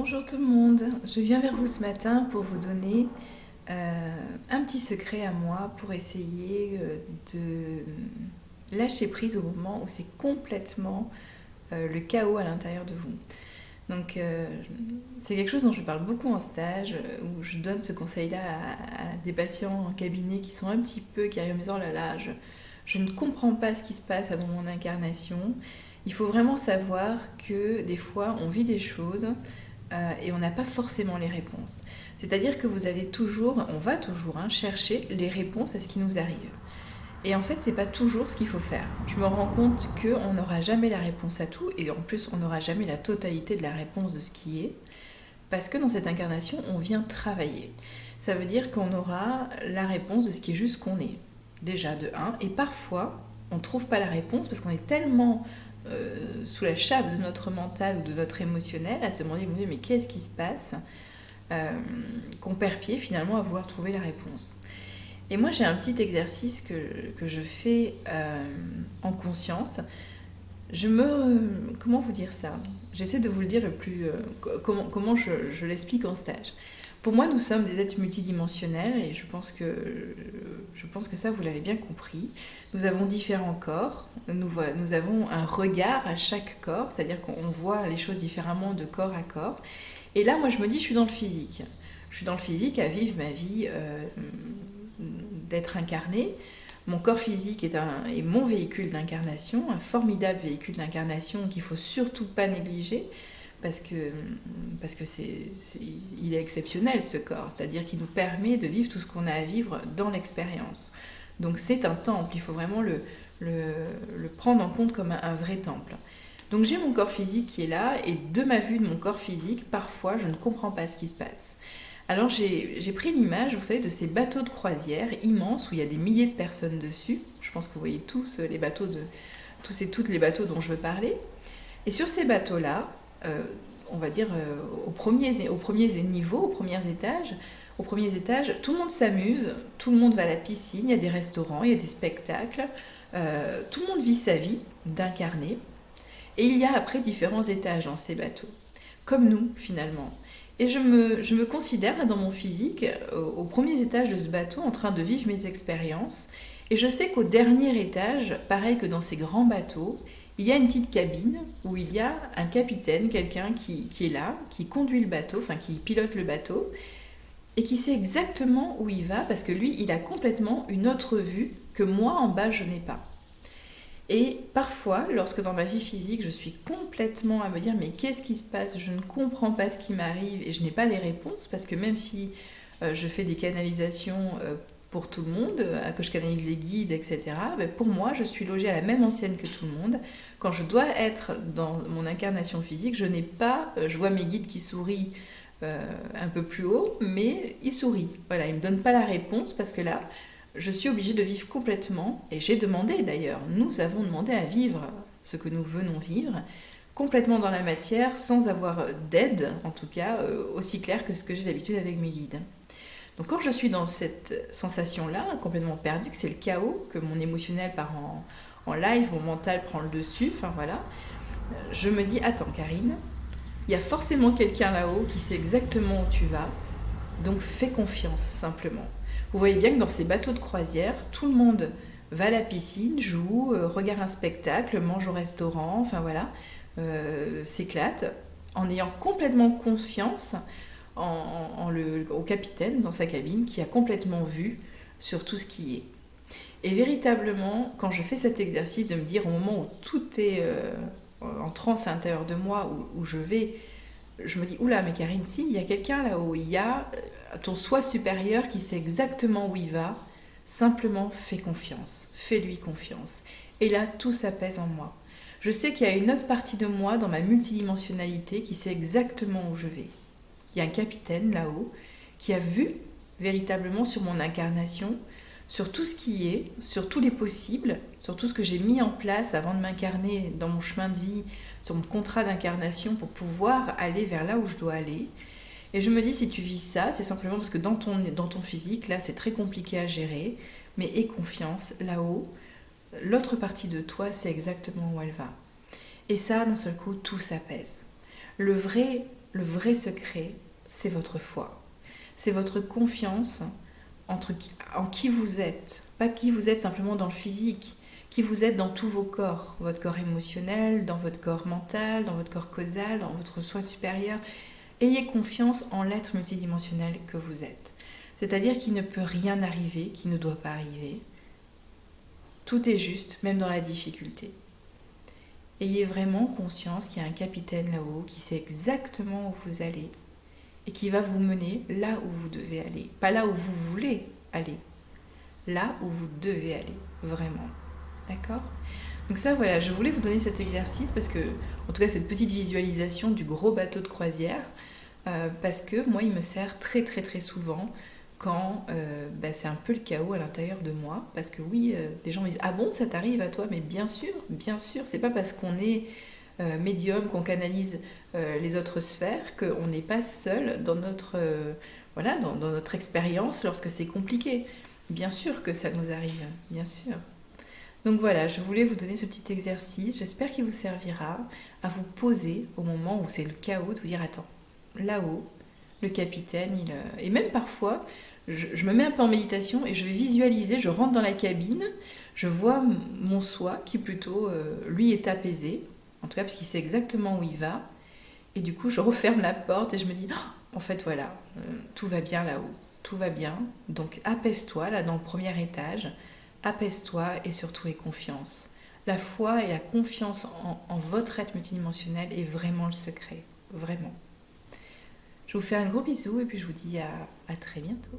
Bonjour tout le monde, je viens vers vous ce matin pour vous donner un petit secret à moi pour essayer de lâcher prise au moment où c'est complètement le chaos à l'intérieur de vous. Donc c'est quelque chose dont je parle beaucoup en stage, où je donne ce conseil-là à des patients en cabinet qui sont un petit peu, qui arrivent en me disant oh là là, je ne comprends pas ce qui se passe dans mon incarnation. Il faut vraiment savoir que des fois on vit des choses et on n'a pas forcément les réponses. C'est-à-dire que on va toujours chercher les réponses à ce qui nous arrive. Et en fait, c'est pas toujours ce qu'il faut faire. Je me rends compte qu'on n'aura jamais la réponse à tout, et en plus, on n'aura jamais la totalité de la réponse de ce qui est, parce que dans cette incarnation, on vient travailler. Ça veut dire qu'on aura la réponse de ce qui est juste qu'on est, déjà de un, et parfois, on ne trouve pas la réponse parce qu'on est tellement sous la chape de notre mental ou de notre émotionnel à se demander mon Dieu, mais qu'est-ce qui se passe qu'on perd pied finalement à vouloir trouver la réponse. Et moi j'ai un petit exercice que je fais en conscience. Comment vous dire ça? J'essaie de vous le dire le plus... comment je l'explique en stage. Pour moi, nous sommes des êtres multidimensionnels et je pense que ça, vous l'avez bien compris. Nous avons différents corps, nous avons un regard à chaque corps, c'est-à-dire qu'on voit les choses différemment de corps à corps. Et là, moi, je me dis, je suis dans le physique. Je suis dans le physique à vivre ma vie d'être incarné. Mon corps physique est mon véhicule d'incarnation, un formidable véhicule d'incarnation qu'il ne faut surtout pas négliger parce que il est exceptionnel ce corps, c'est-à-dire qu'il nous permet de vivre tout ce qu'on a à vivre dans l'expérience. Donc c'est un temple, il faut vraiment le prendre en compte comme un vrai temple. Donc j'ai mon corps physique qui est là et de ma vue de mon corps physique, parfois je ne comprends pas ce qui se passe. Alors j'ai pris l'image, vous savez, de ces bateaux de croisière immenses où il y a des milliers de personnes dessus. Je pense que vous voyez tous les bateaux toutes les bateaux dont je veux parler. Et sur ces bateaux-là, on va dire aux premiers niveaux, aux premiers étages, tout le monde s'amuse, tout le monde va à la piscine, il y a des restaurants, il y a des spectacles, tout le monde vit sa vie d'incarné. Et il y a après différents étages dans ces bateaux, comme nous finalement. Et je me considère dans mon physique, aux premiers étages de ce bateau, en train de vivre mes expériences. Et je sais qu'au dernier étage, pareil que dans ces grands bateaux, il y a une petite cabine où il y a un capitaine, quelqu'un qui est là, qui conduit le bateau, enfin qui pilote le bateau, et qui sait exactement où il va, parce que lui, il a complètement une autre vue que moi, en bas, je n'ai pas. Et parfois, lorsque dans ma vie physique, je suis complètement à me dire mais qu'est-ce qui se passe? Je ne comprends pas ce qui m'arrive et je n'ai pas les réponses parce que même si je fais des canalisations pour tout le monde, que je canalise les guides, etc., ben pour moi, je suis logée à la même ancienne que tout le monde. Quand je dois être dans mon incarnation physique, je n'ai pas... je vois mes guides qui sourient un peu plus haut, mais ils sourient. Voilà, ils ne me donnent pas la réponse parce que là, je suis obligée de vivre complètement, et j'ai demandé d'ailleurs, nous avons demandé à vivre ce que nous venons vivre, complètement dans la matière, sans avoir d'aide, en tout cas, aussi claire que ce que j'ai d'habitude avec mes guides. Donc quand je suis dans cette sensation-là, complètement perdue, que c'est le chaos, que mon émotionnel part en live, mon mental prend le dessus, enfin voilà, je me dis, attends Karine, il y a forcément quelqu'un là-haut qui sait exactement où tu vas, donc fais confiance simplement. Vous voyez bien que dans ces bateaux de croisière, tout le monde va à la piscine, joue, regarde un spectacle, mange au restaurant, enfin voilà, s'éclate, en ayant complètement confiance au capitaine dans sa cabine qui a complètement vu sur tout ce qui est. Et véritablement, quand je fais cet exercice de me dire au moment où tout est en transe à l'intérieur de moi, où je me dis, oula, mais Karine, si, il y a quelqu'un là-haut, il y a ton soi supérieur qui sait exactement où il va, simplement fais confiance, fais-lui confiance. Et là, tout s'apaise en moi. Je sais qu'il y a une autre partie de moi dans ma multidimensionnalité qui sait exactement où je vais. Il y a un capitaine là-haut qui a vu véritablement sur mon incarnation, sur tout ce qui est, sur tous les possibles, sur tout ce que j'ai mis en place avant de m'incarner dans mon chemin de vie, sur mon contrat d'incarnation pour pouvoir aller vers là où je dois aller. Et je me dis, si tu vis ça, c'est simplement parce que dans ton physique, là, c'est très compliqué à gérer, mais aie confiance, là-haut, l'autre partie de toi sait exactement où elle va. Et ça, d'un seul coup, tout s'apaise. Le vrai le vrai secret, c'est votre foi. C'est votre confiance en qui vous êtes. Pas qui vous êtes simplement dans le physique, qui vous êtes dans tous vos corps. Votre corps émotionnel, dans votre corps mental, dans votre corps causal, dans votre soi supérieur. Ayez confiance en l'être multidimensionnel que vous êtes. C'est-à-dire qu'il ne peut rien arriver, qui ne doit pas arriver. Tout est juste, même dans la difficulté. Ayez vraiment conscience qu'il y a un capitaine là-haut qui sait exactement où vous allez et qui va vous mener là où vous devez aller. Pas là où vous voulez aller, là où vous devez aller, vraiment. D'accord ? Donc ça, voilà, je voulais vous donner cet exercice parce que, en tout cas, cette petite visualisation du gros bateau de croisière, parce que moi, il me sert très très très souvent quand c'est un peu le chaos à l'intérieur de moi. Parce que oui, les gens me disent « Ah bon, ça t'arrive à toi ?» Mais bien sûr, c'est pas parce qu'on est médium, qu'on canalise les autres sphères, qu'on n'est pas seul dans notre, dans notre expérience lorsque c'est compliqué. Bien sûr que ça nous arrive, bien sûr. Donc voilà, je voulais vous donner ce petit exercice. J'espère qu'il vous servira à vous poser au moment où c'est le chaos, de vous dire « Attends, là-haut, le capitaine, et même parfois, je me mets un peu en méditation et je vais visualiser, je rentre dans la cabine, je vois mon soi qui plutôt, lui, est apaisé, en tout cas parce qu'il sait exactement où il va, et du coup je referme la porte et je me dis, oh, en fait voilà, tout va bien là-haut, tout va bien, donc apaise-toi là dans le premier étage, apaise-toi et surtout aie confiance. La foi et la confiance en votre être multidimensionnel est vraiment le secret, vraiment. Je vous fais un gros bisou et puis je vous dis à très bientôt.